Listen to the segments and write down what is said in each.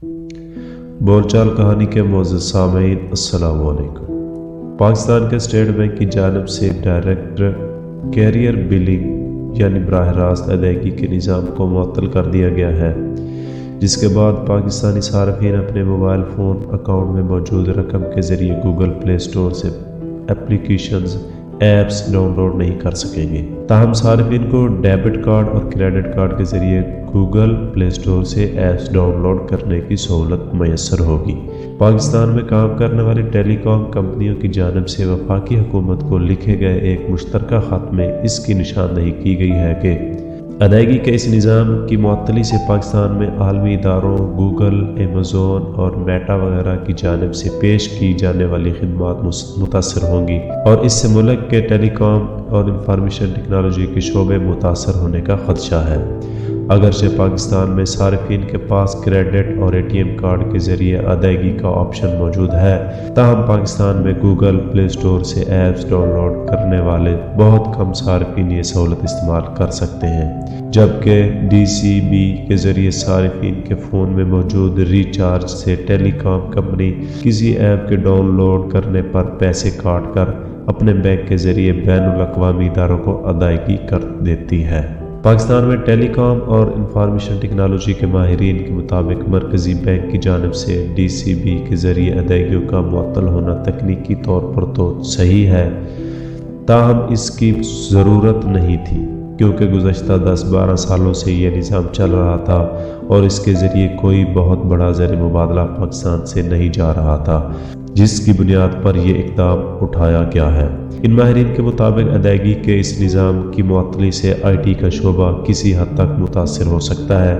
بول چال کہانی کے معزز سامعین، السلام علیکم۔ پاکستان کے اسٹیٹ بینک کی جانب سے ڈائریکٹ کیریئر بلنگ یعنی براہ راست ادائیگی کے نظام کو معطل کر دیا گیا ہے، جس کے بعد پاکستانی صارفین اپنے موبائل فون اکاؤنٹ میں موجود رقم کے ذریعے گوگل پلے اسٹور سے اپلیکیشنز ایپس ڈاؤن لوڈ نہیں کر سکیں گے۔ تاہم صارفین کو ڈیبٹ کارڈ اور کریڈٹ کارڈ کے ذریعے گوگل پلے اسٹور سے ایپس ڈاؤن لوڈ کرنے کی سہولت میسر ہوگی۔ پاکستان میں کام کرنے والی ٹیلی کام کمپنیوں کی جانب سے وفاقی حکومت کو لکھے گئے ایک مشترکہ خط میں اس کی نشاندہی کی گئی ہے کہ ادائیگی کے اس نظام کی معطلی سے پاکستان میں عالمی اداروں گوگل، ایمیزون اور میٹا وغیرہ کی جانب سے پیش کی جانے والی خدمات متاثر ہوں گی، اور اس سے ملک کے ٹیلی کام اور انفارمیشن ٹیکنالوجی کے شعبے متاثر ہونے کا خدشہ ہے۔ اگرچہ پاکستان میں صارفین کے پاس کریڈٹ اور اے ٹی ایم کارڈ کے ذریعے ادائیگی کا آپشن موجود ہے، تاہم پاکستان میں گوگل پلے اسٹور سے ایپس ڈاؤن لوڈ کرنے والے بہت کم صارفین یہ سہولت استعمال کر سکتے ہیں، جبکہ ڈی سی بی کے ذریعے صارفین کے فون میں موجود ریچارج سے ٹیلی کام کمپنی کسی ایپ کے ڈاؤن لوڈ کرنے پر پیسے کاٹ کر اپنے بینک کے ذریعے بین الاقوامی اداروں کو ادائیگی کر دیتی ہے۔ پاکستان میں ٹیلی کام اور انفارمیشن ٹیکنالوجی کے ماہرین کے مطابق مرکزی بینک کی جانب سے ڈی سی بی کے ذریعے ادائیگیوں کا معطل ہونا تکنیکی طور پر تو صحیح ہے، تاہم اس کی ضرورت نہیں تھی، کیونکہ گزشتہ 10-12 سالوں سے یہ نظام چل رہا تھا اور اس کے ذریعے کوئی بہت بڑا زر مبادلہ پاکستان سے نہیں جا رہا تھا، جس کی بنیاد پر یہ اقدام اٹھایا گیا ہے۔ ان ماہرین کے مطابق ادائیگی کے اس نظام کی معطلی سے آئی ٹی کا شعبہ کسی حد تک متاثر ہو سکتا ہے،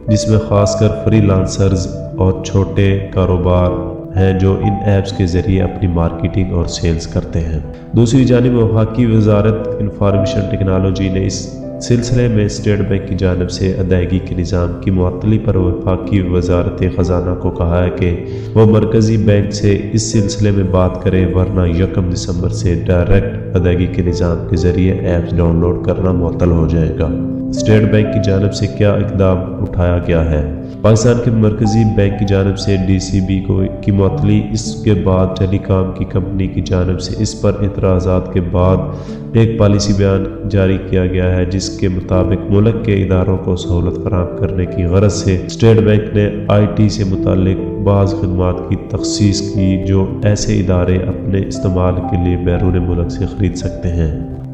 جس میں خاص کر فری لانسرز اور چھوٹے کاروبار ہیں جو ان ایپس کے ذریعے اپنی مارکیٹنگ اور سیلز کرتے ہیں۔ دوسری جانب وفاقی وزارت انفارمیشن ٹیکنالوجی نے اس سلسلے میں اسٹیٹ بینک کی جانب سے ادائیگی کے نظام کی معطلی پر وفاقی وزارت خزانہ کو کہا ہے کہ وہ مرکزی بینک سے اس سلسلے میں بات کرے، ورنہ 1 دسمبر سے ڈائریکٹ ادائیگی کے نظام کے ذریعے ایپس ڈاؤن لوڈ کرنا معطل ہو جائے گا۔ اسٹیٹ بینک کی جانب سے کیا اقدام اٹھایا گیا ہے؟ پاکستان کے مرکزی بینک کی جانب سے ڈی سی بی کی معطلی، اس کے بعد ٹیلی کام کی کمپنی کی جانب سے اس پر اعتراضات کے بعد ایک پالیسی بیان جاری کیا گیا ہے، جس کے مطابق ملک کے اداروں کو سہولت فراہم کرنے کی غرض سے اسٹیٹ بینک نے آئی ٹی سے متعلق بعض خدمات کی تخصیص کی جو ایسے ادارے اپنے استعمال کے لیے بیرون ملک سے خرید سکتے ہیں۔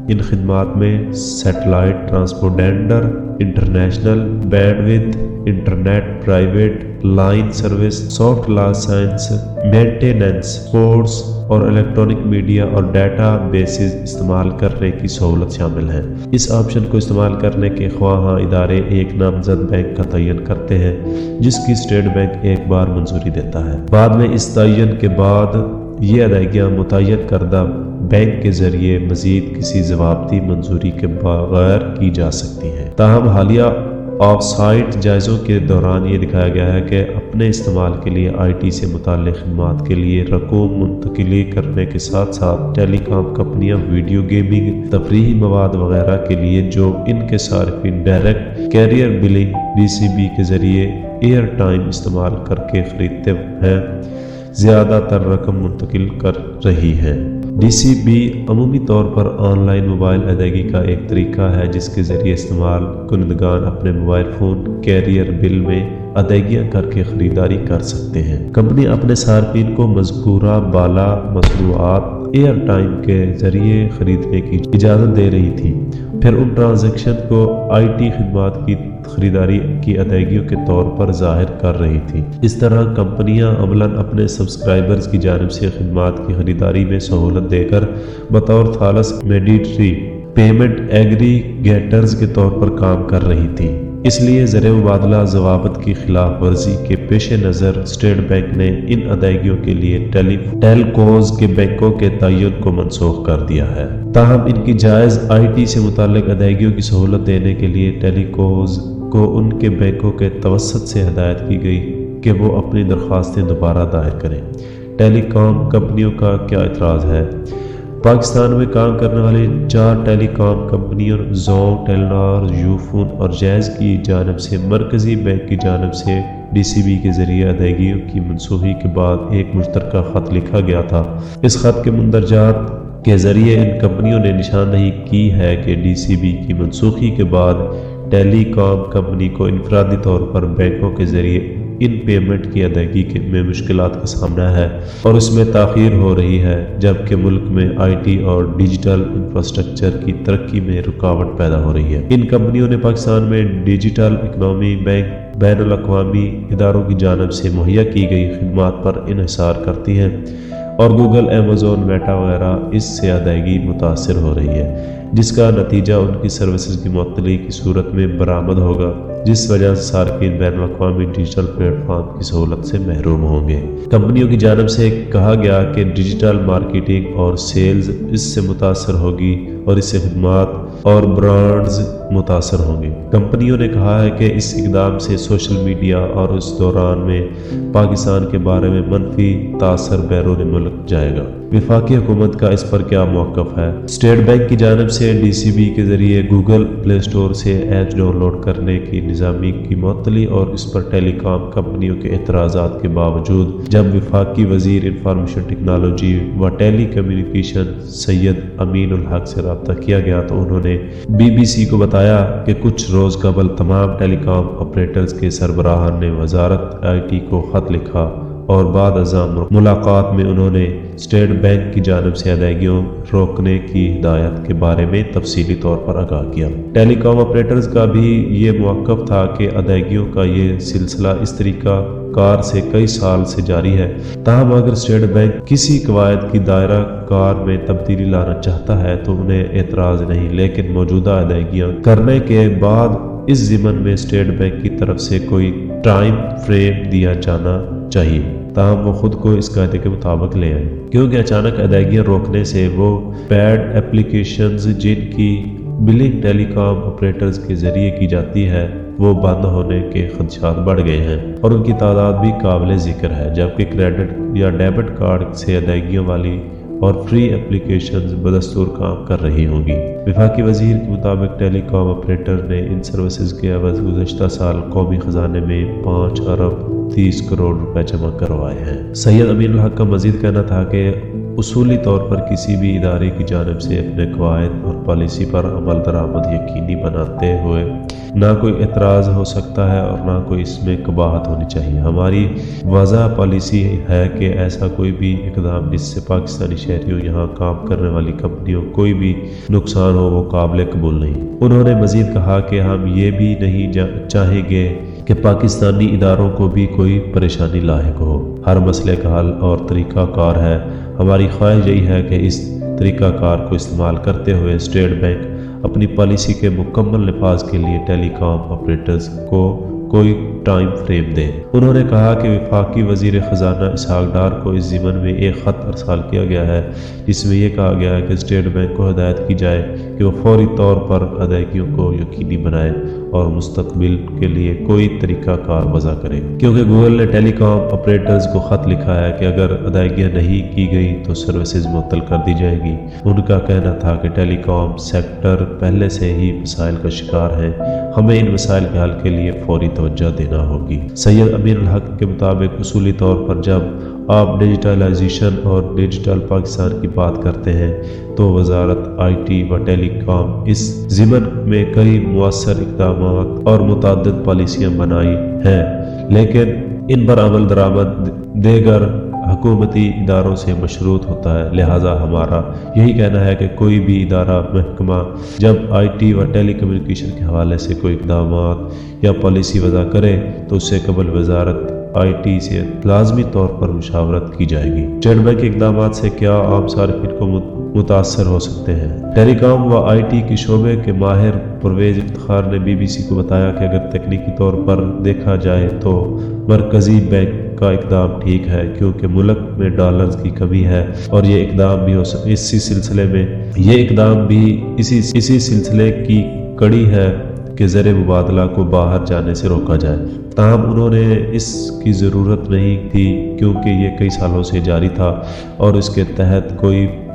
ان خدمات میں satellite transponder, international bandwidth, internet private line service, soft license maintenance, sports اور الیکٹرانک میڈیا اور ڈیٹا بیسز استعمال کرنے کی سہولت شامل ہے۔ اس آپشن کو استعمال کرنے کے خواہاں ادارے ایک نامزد بینک کا تعین کرتے ہیں، جس کی اسٹیٹ بینک ایک بار منظوری دیتا ہے۔ بعد میں اس تعین کے بعد یہ ادائیگیاں متعین کردہ بینک کے ذریعے مزید کسی ضوابطی منظوری کے بغیر کی جا سکتی ہیں۔ تاہم حالیہ آف سائٹ جائزوں کے دوران یہ دکھایا گیا ہے کہ اپنے استعمال کے لیے آئی ٹی سے متعلق خدمات کے لیے رقوم منتقلی کرنے کے ساتھ ساتھ ٹیلی کام کمپنیاں ویڈیو گیمنگ، تفریحی مواد وغیرہ کے لیے جو ان کے صارفین direct carrier billing D C B کے ذریعے ایئر ٹائم استعمال کر کے خریدتے ہیں، زیادہ تر رقم منتقل کر رہی ہے۔ ڈی سی بی عمومی طور پر آن لائن موبائل ادائیگی کا ایک طریقہ ہے جس کے ذریعے استعمال کنندگان اپنے موبائل فون کیریئر بل میں ادائیگیاں کر کے خریداری کر سکتے ہیں۔ کمپنی اپنے صارفین کو مذکورہ بالا مصنوعات ایئر ٹائم کے ذریعے خریدنے کی اجازت دے رہی تھی، پھر ان ٹرانزیکشن کو آئی ٹی خدمات کی خریداری کی ادائیگیوں کے طور پر ظاہر کر رہی تھی۔ اس طرح کمپنیاں عملاً اپنے سبسکرائبرز کی جانب سے خدمات کی خریداری میں سہولت دے کر بطور ثالث مینڈیٹری پیمنٹ ایگریگیٹرز کے طور پر کام کر رہی تھی۔ اس لیے زر مبادلہ ضوابط کی خلاف ورزی کے پیش نظر اسٹیٹ بینک نے ان ادائیگیوں کے لیے ٹیلکوز کے بینکوں کے تعین کو منسوخ کر دیا ہے۔ تاہم ان کی جائز آئی ٹی سے متعلق ادائیگیوں کی سہولت دینے کے لیے ٹیلیکوز کو ان کے بینکوں کے توسط سے ہدایت کی گئی کہ وہ اپنی درخواستیں دوبارہ دائر کریں۔ ٹیلی کام کمپنیوں کا کیا اعتراض ہے؟ پاکستان میں کام کرنے والی 4 ٹیلی کام کمپنیوں زونگ، ٹیلنار، یوفون اور جیز کی جانب سے مرکزی بینک کی جانب سے ڈی سی بی کے ذریعے ادائیگیوں کی منسوخی کے بعد ایک مشترکہ خط لکھا گیا تھا۔ اس خط کے مندرجات کے ذریعے ان کمپنیوں نے نشاندہی کی ہے کہ ڈی سی بی کی منسوخی کے بعد ٹیلی کام کمپنی کو انفرادی طور پر بینکوں کے ذریعے ان پیمنٹ کی ادائیگی میں مشکلات کا سامنا ہے اور اس میں تاخیر ہو رہی ہے، جبکہ ملک میں آئی ٹی اور ڈیجیٹل انفراسٹرکچر کی ترقی میں رکاوٹ پیدا ہو رہی ہے۔ ان کمپنیوں نے پاکستان میں ڈیجیٹل اکنامی بینک بین الاقوامی اداروں کی جانب سے مہیا کی گئی خدمات پر انحصار کرتی ہیں اور گوگل، ایمیزون، میٹا وغیرہ اس سے ادائیگی متاثر ہو رہی ہے، جس کا نتیجہ ان کی سروسز کی معطلی کی صورت میں برآمد ہوگا، جس وجہ سے صارفین بین الاقوامی ڈیجیٹل پلیٹ فارم کی سہولت سے محروم ہوں گے۔ کمپنیوں کی جانب سے کہا گیا کہ ڈیجیٹل مارکیٹنگ اور سیلز اس سے متاثر ہوگی اور اس سے خدمات اور برانڈز متاثر ہوں گے۔ کمپنیوں نے کہا ہے کہ اس اقدام سے سوشل میڈیا اور اس دوران میں پاکستان کے بارے میں منفی تاثر بیرون ملک جائے گا۔ وفاقی حکومت کا اس پر کیا موقف ہے؟ اسٹیٹ بینک کی جانب سے ڈی سی بی کے ذریعے گوگل پلے اسٹور سے ایپس ڈاؤن لوڈ کرنے کی نظامی کی معطلی اور اس پر ٹیلی کام کمپنیوں کے اعتراضات کے باوجود جب وفاقی وزیر انفارمیشن ٹیکنالوجی و ٹیلی کمیونیکیشن سید امین الحق سے رابطہ کیا گیا تو انہوں نے بی بی سی کو بتایا کہ کچھ روز قبل تمام ٹیلی کام آپریٹرز کے سربراہان نے وزارت آئی ٹی کو خط لکھا اور بعد ازاں ملاقات میں انہوں نے اسٹیٹ بینک کی جانب سے ادائیگیوں روکنے کی ہدایت کے بارے میں تفصیلی طور پر آگاہ کیا۔ ٹیلی کام آپریٹرز کا بھی یہ موقف تھا کہ ادائیگیوں کا یہ سلسلہ اس طریقہ کار سے کئی سال سے جاری ہے، تاہم اگر اسٹیٹ بینک کسی قواعد کی دائرہ کار میں تبدیلی لانا چاہتا ہے تو انہیں اعتراض نہیں، لیکن موجودہ ادائیگیاں کرنے کے بعد اس ضمن میں اسٹیٹ بینک کی طرف سے کوئی ٹائم فریم دیا جانا چاہیے تاہم وہ خود کو اس قاعدے کے مطابق لے آئے، کیونکہ اچانک ادائیگیاں روکنے سے وہ پیڈ ایپلیکیشنز جن کی بلنگ ٹیلی کام آپریٹرز کے ذریعے کی جاتی ہے وہ بند ہونے کے خدشات بڑھ گئے ہیں اور ان کی تعداد بھی قابل ذکر ہے، جبکہ کریڈٹ یا ڈیبٹ کارڈ سے ادائیگیوں والی اور فری ایپلیکیشنز بدستور کام کر رہی ہوں گی۔ وفاقی وزیر کے مطابق ٹیلی کام آپریٹر نے ان سروسز کے عوض گزشتہ سال قومی خزانے میں 5 ارب 30 کروڑ روپے جمع کروائے ہیں۔ سید امین الحق کا مزید کہنا تھا کہ اصولی طور پر کسی بھی ادارے کی جانب سے اپنے قواعد اور پالیسی پر عمل درآمد یقینی بناتے ہوئے نہ کوئی اعتراض ہو سکتا ہے اور نہ کوئی اس میں قباحت ہونی چاہیے۔ ہماری واضح پالیسی ہے کہ ایسا کوئی بھی اقدام جس سے پاکستانی شہریوں یہاں کام کرنے والی کمپنیوں کوئی بھی نقصان ہو وہ قابل قبول نہیں۔ انہوں نے مزید کہا کہ ہم یہ بھی نہیں چاہیں گے کہ پاکستانی اداروں کو بھی کوئی پریشانی لاحق ہو۔ ہر مسئلے کا حل اور طریقہ کار ہے۔ ہماری خواہش یہی ہے کہ اس طریقہ کار کو استعمال کرتے ہوئے اسٹیٹ بینک اپنی پالیسی کے مکمل نفاذ کے لیے ٹیلی کام آپریٹرز کو کوئی ٹائم فریم دے۔ انہوں نے کہا کہ وفاقی وزیر خزانہ اسحاق ڈار کو اس ضمن میں ایک خط ارسال کیا گیا ہے جس میں یہ کہا گیا ہے کہ اسٹیٹ بینک کو ہدایت کی جائے کہ وہ فوری طور پر ادائیگیوں کو یقینی بنائے اور مستقبل کے لیے کوئی طریقہ کار وضع کرے، کیونکہ گوگل نے ٹیلی کام آپریٹرز کو خط لکھا ہے کہ اگر ادائیگیاں نہیں کی گئی تو سروسز معطل کر دی جائے گی۔ ان کا کہنا تھا کہ ٹیلی کام سیکٹر پہلے سے ہی مسائل کا شکار ہے، ہمیں ان مسائل کے حل کے لیے فوری توجہ دینا ہوگی۔ سید امین الحق کے مطابق اصولی طور پر جب آپ ڈیجیٹلائزیشن اور ڈیجیٹل پاکستان کی بات کرتے ہیں تو وزارت آئی ٹی و ٹیلی کام اس ضمن میں کئی مؤثر اقدامات اور متعدد پالیسیاں بنائی ہیں، لیکن ان پر عمل درآمد دیگر حکومتی اداروں سے مشروط ہوتا ہے۔ لہٰذا ہمارا یہی کہنا ہے کہ کوئی بھی ادارہ محکمہ جب آئی ٹی و ٹیلی کمیونیکیشن کے حوالے سے کوئی اقدامات یا پالیسی وضع کرے تو اس سے قبل وزارت آئی ٹی سے لازمی طور پر مشاورت کی جائے گی۔ اسٹیٹ بینک کے اقدامات سے کیا عام صارفین کو متاثر ہو سکتے ہیں؟ ٹیلی کام و آئی ٹی کے شعبے کے ماہر پرویز افتخار نے بی بی سی کو بتایا کہ اگر تکنیکی طور پر دیکھا جائے تو مرکزی بینک کا اقدام ٹھیک ہے کیونکہ ملک میں ڈالرز کی کمی ہے اور یہ اقدام بھی اسی سلسلے کی کڑی ہے کہ زر مبادلہ کو باہر جانے سے روکا جائے، تاہم انہوں نے اس کی ضرورت نہیں تھی کیونکہ یہ کئی سالوں سے جاری تھا اور اس کے تحت کوئی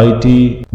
IT